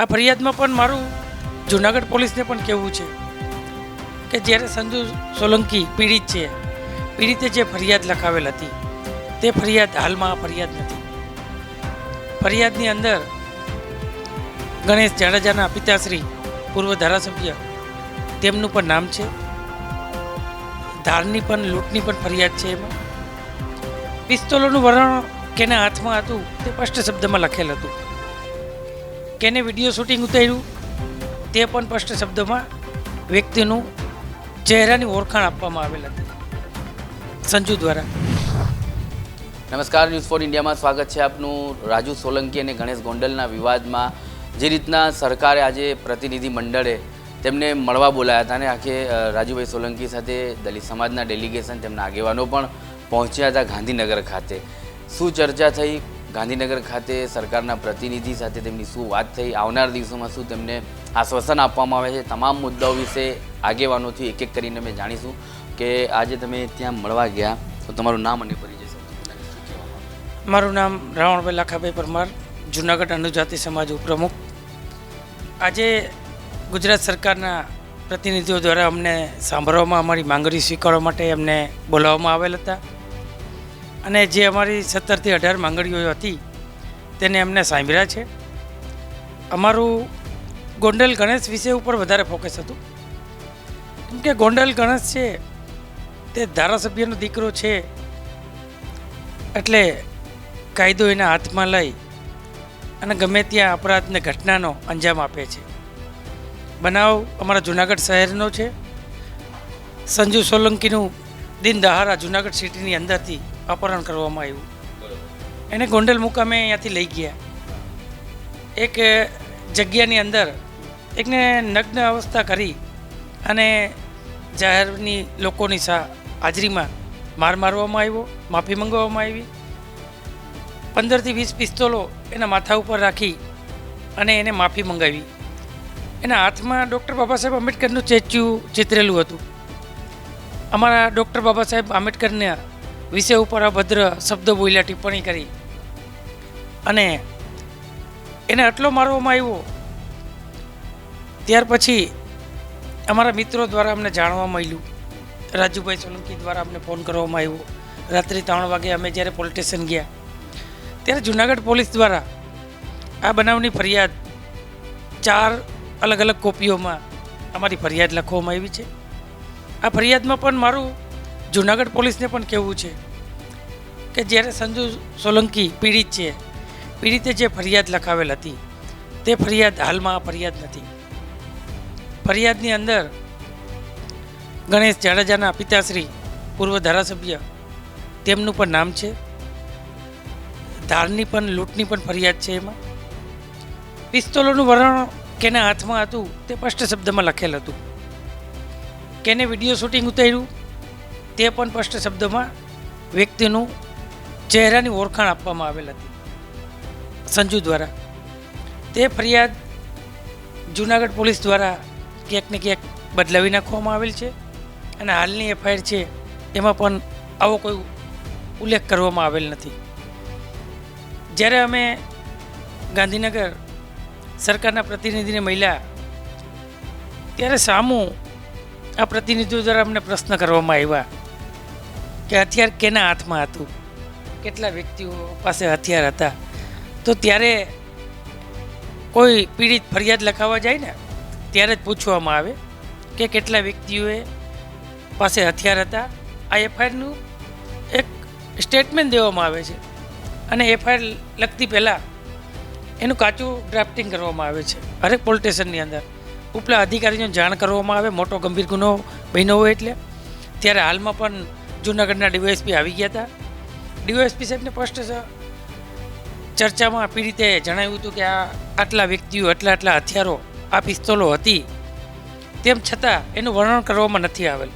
આ ફરિયાદમાં પણ મારું જૂનાગઢ પોલીસને પણ કહેવું છે કે જ્યારે સંજુ સોલંકી પીડિતે જે ફરિયાદ લખાવેલ હતી તે ફરિયાદ હાલમાં ફરિયાદ નથી. ફરિયાદની અંદર ગણેશ જાડેજાના પિતાશ્રી પૂર્વ ધારાસભ્ય તેમનું પણ નામ છે. ધારની પણ લૂંટની પણ ફરિયાદ છે. એમાં પિસ્તોલોનું વર્ણન કેના હાથમાં હતું તે સ્પષ્ટ શબ્દમાં લખેલ હતું. કેને વિડીયો શૂટિંગ ઉતાર્યું તે પણ સ્પષ્ટ શબ્દમાં વ્યક્તિનું ચહેરાની ઓળખાણ આપવામાં આવેલ હતી સંજુ દ્વારા. નમસ્કાર, ન્યૂઝ ફોર ઇન્ડિયામાં સ્વાગત છે આપનું. રાજુ સોલંકી અને ગણેશ ગોંડલના વિવાદમાં જે રીતના સરકારે આજે પ્રતિનિધિ મંડળે તેમને મળવા બોલાયા હતા અને આખે રાજુભાઈ સોલંકી સાથે દલિત સમાજના ડેલિગેશન તેમના આગેવાનો પણ પહોંચ્યા હતા ગાંધીનગર ખાતે. શું ચર્ચા થઈ ગાંધીનગર ખાતે સરકારના પ્રતિનિધિ સાથે, તેમની શું વાત થઈ, આવનાર દિવસોમાં શું તેમને આશ્વાસન આપવામાં આવે છે, તમામ મુદ્દાઓ વિશે આગેવાનોથી એક એક કરીને અમે જાણીશું. કે આજે તમે ત્યાં મળવા ગયા તો તમારું નામ અને પરિચય. મારું નામ રાવણભાઈ લાખાભાઈ પરમાર, જૂનાગઢ અનુજાતિ સમાજ ઉપપ્રમુખ. આજે ગુજરાત સરકારના પ્રતિનિધિઓ દ્વારા અમને સાંભળવામાં, અમારી માંગણી સ્વીકારવા માટે અમને બોલાવવામાં આવેલ હતા અને જે અમારી 17 થી 18 માંગણીઓ હતી તેને અમને સાંભળ્યા છે. અમારું ગોંડલ ગણેશ વિષય ઉપર વધારે ફોકસ હતું કેમ કે ગોંડલ ગણેશ છે તે ધારાસભ્યનો દીકરો છે એટલે કાયદો એના હાથમાં લઈ અને ગમે ત્યાં અપરાધને ઘટનાનો અંજામ આપે છે. બનાવ અમારા જૂનાગઢ શહેરનો છે. સંજુ સોલંકીનું દિન દહાડા જૂનાગઢ સિટીની અંદરથી અપહરણ કરવામાં આવ્યું. એને ગોંડલ મુકામે અહીંયાથી લઈ ગયા. એક જગ્યાની અંદર એકને નગ્ન અવસ્થા કરી અને જાહેરની લોકોની હાજરીમાં મારવામાં આવ્યો, માફી મંગાવવામાં આવી. 15 થી 20 પિસ્તોલો એના માથા ઉપર રાખી અને એને માફી મંગાવી. એના હાથમાં ડૉક્ટર બાબા સાહેબ આંબેડકરનું સ્ટેચ્યુ ચિતરેલું હતું. અમારા ડૉક્ટર બાબા સાહેબ આંબેડકરના વિષય ઉપર અભદ્ર શબ્દો બોલ્યા, ટિપ્પણી કરી અને એને આટલો મારવામાં આવ્યો. ત્યાર પછી અમારા મિત્રો દ્વારા અમને જાણવા મળ્યું, રાજુભાઈ સોલંકી દ્વારા અમને ફોન કરવામાં આવ્યો. રાત્રે 3 વાગે અમે જ્યારે પોલીસ સ્ટેશન ગયા ત્યારે જૂનાગઢ પોલીસ દ્વારા આ બનાવની ફરિયાદ 4 અલગ અલગ કોપીઓમાં અમારી ફરિયાદ લખવામાં આવી છે. આ ફરિયાદમાં પણ મારું જૂનાગઢ પોલીસને પણ કહેવું છે કે જ્યારે સંજુ સોલંકી પીડિતે જે ફરિયાદ લખાવેલ હતી તે ફરિયાદ હાલમાં ફરિયાદ નથી. ફરિયાદની અંદર ગણેશ જાડેજાના પિતાશ્રી પૂર્વ ધારાસભ્ય તેમનું પણ નામ છે. ધારની પણ લૂંટની પણ ફરિયાદ છે. એમાં પિસ્તોલોનું વર્ણન કેના હાથમાં હતું તે સ્પષ્ટ શબ્દમાં લખેલ હતું. કેને વિડીયો શૂટિંગ ઉતાર્યું તે પણ સ્પષ્ટ શબ્દમાં વ્યક્તિનું ચહેરાની ઓળખાણ આપવામાં આવેલ હતી સંજુ દ્વારા. તે ફરિયાદ જૂનાગઢ પોલીસ દ્વારા ક્યાંક ને ક્યાંક બદલાવી નાખવામાં આવેલ છે અને હાલની એફઆઈઆર છે એમાં પણ આવો કોઈ ઉલ્લેખ કરવામાં આવેલ નથી. જ્યારે અમે ગાંધીનગર સરકારના પ્રતિનિધિને મળ્યા ત્યારે સામું આ પ્રતિનિધિઓ દ્વારા અમને પ્રશ્ન કરવામાં આવ્યા કે હથિયાર કેના હાથમાં હતું, કેટલા વ્યક્તિઓ પાસે હથિયાર હતા. તો ત્યારે કોઈ પીડિત ફરિયાદ લખાવવા જાય ને ત્યારે જ પૂછવામાં આવે કે કેટલા વ્યક્તિઓએ પાસે હથિયાર હતા. આ એફઆઈઆરનું એક સ્ટેટમેન્ટ દેવામાં આવે છે અને એફઆઈઆર લખતી પહેલાં એનું કાચું ડ્રાફ્ટિંગ કરવામાં આવે છે હરેક પોલીસ સ્ટેશનની અંદર. ઉપલા અધિકારીઓને જાણ કરવામાં આવે મોટો ગંભીર ગુનો બન્યો હોય એટલે. ત્યારે હાલમાં પણ જૂનાગઢના ડીવાયએસપી આવી ગયા હતા. ડીવાયએસપી સાહેબને સ્પષ્ટ ચર્ચામાં પીડિતે જણાવ્યું હતું કે આટલા વ્યક્તિઓ, આટલા હથિયારો, આ પિસ્તોલો હતી, તેમ છતાં એનું વર્ણન કરવામાં નથી આવેલ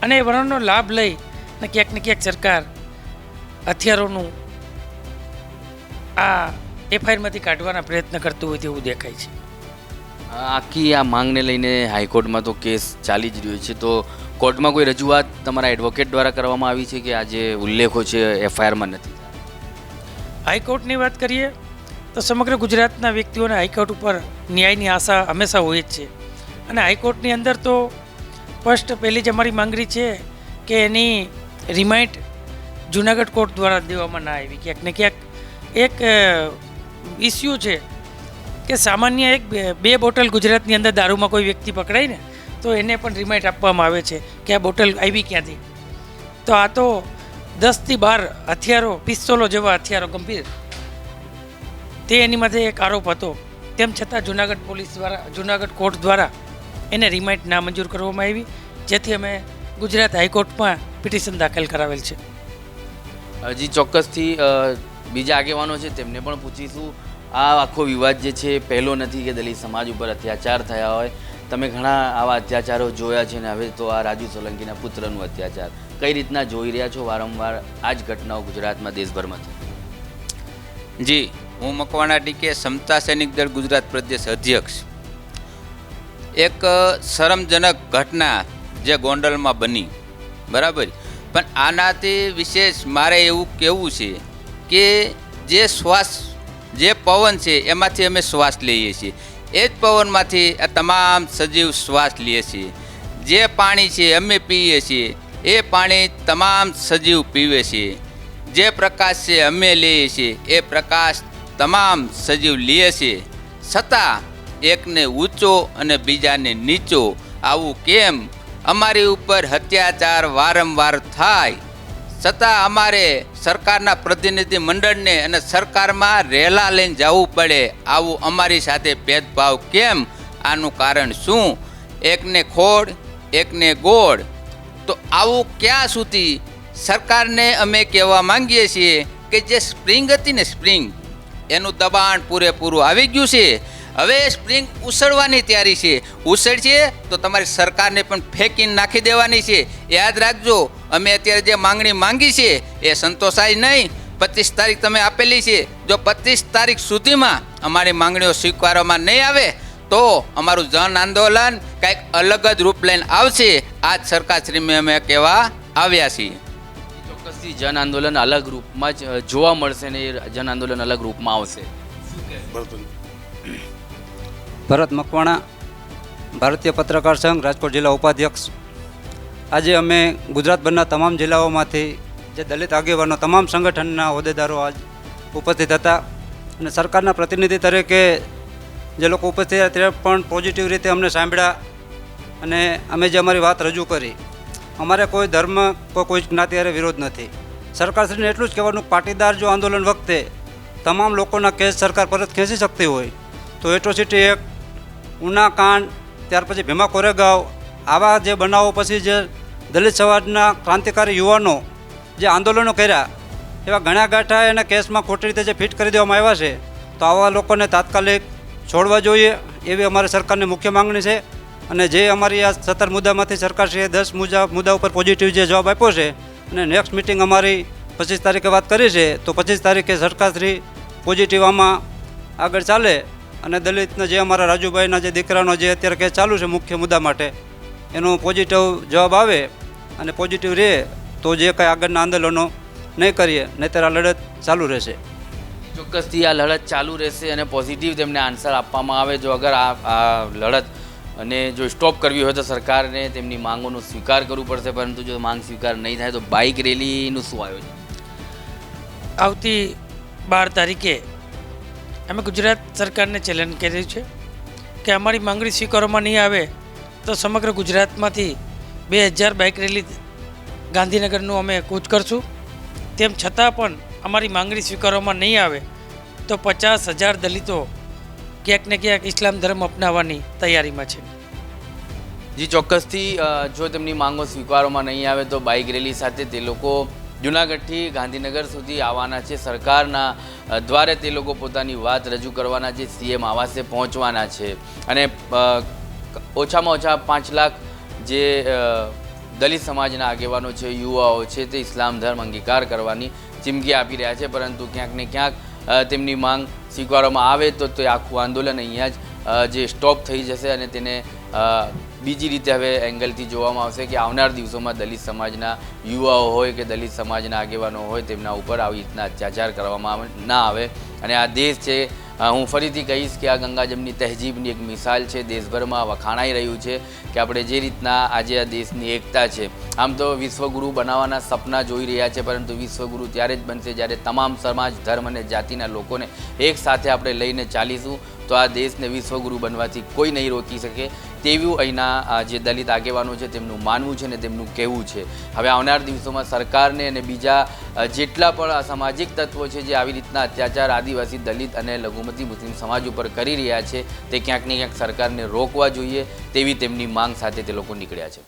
અને એ વર્ણનનો લાભ લઈ ને ક્યાંક સરકાર હથિયારોનું આ એફઆઈઆરમાંથી કાઢવાના પ્રયત્ન કરતું હોય તેવું દેખાય છે. આખી આ માંગને લઈને હાઈકોર્ટમાં તો કેસ ચાલી જ રહ્યો છે. તો કોર્ટમાં કોઈ રજૂઆત તમારા એડવોકેટ દ્વારા કરવામાં આવી છે કે આ જે ઉલ્લેખો છે એફઆઈઆરમાં નથી? હાઈકોર્ટની વાત કરીએ તો સમગ્ર ગુજરાતના વ્યક્તિઓને હાઈકોર્ટ ઉપર ન્યાયની આશા હંમેશા હોય જ છે. અને હાઈકોર્ટની અંદર તો ફર્સ્ટ પહેલી જ અમારી માંગણી છે કે એની રિમાઇન્ડ જુનાગઢ કોર્ટ દ્વારા દેવામાં ના આવી. ક્યાંક ને ક્યાંક એક ઇસ્યુ છે કે સામાન્ય બે બોટલ ગુજરાતની અંદર દારૂમાં કોઈ વ્યક્તિ પકડાય ને તો એને પણ રિમાઇન્ડ આપવામાં આવે છે કે આ બોટલ આવી ક્યાંથી. તો આ તો 10 થી 12 હથિયારો, પિસ્તોલો જેવા હથિયારો ગંભીર તે એની માથે એક આરોપ હતો. તેમ છતાં જુનાગઢ પોલીસ દ્વારા, જુનાગઢ કોર્ટ દ્વારા એને રિમાઇન્ડ નામંજૂર કરવામાં આવી, જેથી અમે ગુજરાત હાઈકોર્ટમાં પિટિશન દાખલ કરાવેલ છે. હજી ચોક્કસથી બીજા આગેવાનો છે તેમને પણ પૂછીશું. આ આખો વિવાદ જે છે પહેલો નથી કે દલિત સમાજ ઉપર અત્યાચાર થયા હોય. તમે ઘણા આવા અત્યાચારો જોયા છે ને હવે તો આ રાજુ સોલંકીના પુત્રનું અત્યાચાર કઈ રીતના જોઈ રહ્યા છો? વારંવાર આ જ ઘટનાઓ ગુજરાતમાં, દેશભરમાં છે. જી, હું મકવાણા ડીકે સમતા સૈનિક દળ ગુજરાત પ્રદેશ અધ્યક્ષ. એક શરમજનક ઘટના જે ગોંડલમાં બની, બરાબર, પણ આનાથી વિશેષ મારે એવું કહેવું છે કે જે શ્વાસ, જે પવન છે એમાંથી અમે શ્વાસ લઈએ છીએ, એ જ પવનમાંથી આ તમામ સજીવ શ્વાસ લઈએ છીએ. જે પાણી છે અમે પીએ છીએ એ પાણી તમામ સજીવ પીવે છે. જે પ્રકાશ છે અમે લઈએ છીએ એ પ્રકાશ તમામ સજીવ લે છે. છતાં એકને ઊંચો અને બીજાને નીચો, આવું કેમ? અમારી ઉપર અત્યાચાર વારંવાર થાય છતાં અમારે સરકારના પ્રતિનિધિ મંડળને અને સરકારમાં રહેલા લઈને જવું પડે. આવું અમારી સાથે ભેદભાવ કેમ? આનું કારણ શું? એકને ખોડ, એકને ગોળ. તો આવું ક્યાં સુધી? સરકારને અમે કહેવા માંગીએ છીએ કે જે સ્પ્રિંગ હતી ને, સ્પ્રિંગ, એનું દબાણ પૂરેપૂરું આવી ગયું છે. હવે સ્પ્રિંગ ઉછળવાની તૈયારી છે. ઉછળશે તો તમારી સરકારને પણ ફેંકીને નાખી દેવાની છે. યાદ રાખજો, અમે અત્યારે જે માંગણી માંગી છે એ સંતોષાય નહીં. 25 તારીખ તમે આપેલી છે. જો 25 તારીખ સુધીમાં અમારી માંગણીઓ સ્વીકારવામાં નહીં આવે તો અમારું જન આંદોલન કંઈક અલગ જ રૂપ લઈને આવશે. આ જ સરકારશ્રીને અમે કહેવા આવ્યા છીએ. ચોક્કસથી જન આંદોલન અલગ રૂપમાં જ જોવા મળશે ને એ જન આંદોલન અલગ રૂપમાં આવશે. ભરત મકવાણા, ભારતીય પત્રકાર સંઘ, રાજકોટ જિલ્લા ઉપાધ્યક્ષ. આજે અમે ગુજરાતભરના તમામ જિલ્લાઓમાંથી જે દલિત આગેવાનો, તમામ સંગઠનના હોદ્દેદારો આજ ઉપસ્થિત હતા અને સરકારના પ્રતિનિધિ તરીકે જે લોકો ઉપસ્થિત હતા તે પણ પોઝિટિવ રીતે અમને સાંભળ્યા અને અમે જે અમારી વાત રજૂ કરી. અમારે કોઈ ધર્મ, કોઈ જ્ઞાતિ હારે વિરોધ નથી. સરકારશ્રીને એટલું જ કહેવાનું, પાટીદાર જો આંદોલન વખતે તમામ લોકોના કેસ સરકાર પરત ખેંચી શકતી હોય તો એટ્રોસિટી એક્ટ, ઉના કાંડ, ત્યાર પછી ભીમા કોરેગાંવ, આવા જે બનાવો પછી જે દલિત સમાજના ક્રાંતિકારી યુવાનો જે આંદોલનો કર્યા એવા ઘણા ગાંઠા એના કેસમાં ખોટી રીતે જે ફિટ કરી દેવામાં આવ્યા છે તો આવા લોકોને તાત્કાલિક છોડવા જોઈએ એવી અમારી સરકારની મુખ્ય માંગણી છે. અને જે અમારી આ 17 મુદ્દામાંથી સરકારશ્રીએ 10 મુદ્દા ઉપર પોઝિટિવ જે જવાબ આપ્યો છે અને નેક્સ્ટ મિટિંગ અમારી 25 તારીખે વાત કરી છે તો 25 તારીખે સરકારશ્રી પોઝિટિવ આમાં આગળ ચાલે અને દલિતના જે અમારા રાજુભાઈના જે દીકરાનો જે અત્યારે કેસ ચાલુ છે મુખ્ય મુદ્દા માટે એનો પોઝિટિવ જવાબ આવે અને પોઝિટિવ રહે તો જે કંઈ આગળના આંદોલનો નહીં કરીએ, નહીંતર આ લડત ચાલુ રહેશે. ચોક્કસથી આ લડત ચાલુ રહેશે અને પોઝિટિવ તેમને આન્સર આપવામાં આવે. જો અગર આ લડત અને જો સ્ટોપ કરવી હોય તો સરકારને તેમની માંગોનો સ્વીકાર કરવું પડશે. પરંતુ જો માંગ સ્વીકાર નહીં થાય તો બાઇક રેલીનું શું આયોજન? આવતી 12 તારીખે અમે ગુજરાત સરકારને ચેલેન્જ કર્યું છે કે અમારી માંગણી સ્વીકારવામાં નહીં આવે તો સમગ્ર ગુજરાતમાંથી 2000 બાઇક રેલી ગાંધીનગરનું અમે કૂચ કરશું. તેમ છતાં પણ અમારી માંગણી સ્વીકારવામાં નહીં આવે તો 50,000 દલિતો ક્યાંક ને ક્યાંક ઇસ્લામ ધર્મ અપનાવવાની તૈયારીમાં છે. જી, ચોક્કસથી જો તેમની માંગો સ્વીકારવામાં નહીં આવે તો બાઇક રેલી સાથે તે લોકો જૂનાગઢથી ગાંધીનગર સુધી આવવાના છે. સરકારના દ્વારે તે લોકો પોતાની વાત રજૂ કરવાના છે. સીએમ આવાસે પહોંચવાના છે અને ઓછામાં ઓછા 5 લાખ જે દલિત સમાજના આગેવાનો છે, યુવાઓ છે, તે ઇસ્લામ ધર્મ અંગીકાર કરવાની ચીમકી આપી રહ્યા છે. પરંતુ ક્યાંક ને ક્યાંક તેમની માંગ સ્વીકારવામાં આવે તો તે આખું આંદોલન અહીંયા જ જે સ્ટોપ થઈ જશે અને તેને બીજી રીતે હવે એંગલથી જોવામાં આવશે કે આવનાર દિવસોમાં દલિત સમાજના યુવાઓ હોય કે દલિત સમાજના આગેવાનો હોય તેમના ઉપર આવી રીતના અત્યાચાર કરવામાં ના આવે અને આ દેશ છે, હું ફરીથી કહીશ કે આ ગંગાજમની તહેજીબની એક મિસાલ છે, દેશભરમાં વખાણાઈ રહ્યું છે કે આપણે જે રીતના આજે આ દેશની એકતા છે. આમ તો વિશ્વગુરુ બનાવવાના સપના જોઈ રહ્યા છે, પરંતુ વિશ્વગુરુ ત્યારે જ બનશે જ્યારે તમામ સમાજ, ધર્મ અને જાતિના લોકોને એક સાથે આપણે લઈને ચાલીશું. તો આ દેશને વિશ્વગુરુ બનવાથી કોઈ નહીં રોકી શકે તેવું અહીંના જે દલિત આગેવાનો છે તેમનું માનવું છે ને તેમનું કહેવું છે. હવે આવનાર દિવસોમાં સરકારને અને બીજા જેટલા પણ અસામાજિક તત્વો છે જે આવી રીતના અત્યાચાર આદિવાસી, દલિત અને લઘુમતી મુસ્લિમ સમાજ ઉપર કરી રહ્યા છે તે ક્યાંક ને ક્યાંક સરકારને રોકવા જોઈએ તેવી તેમની માંગ સાથે તે લોકો નીકળ્યા છે.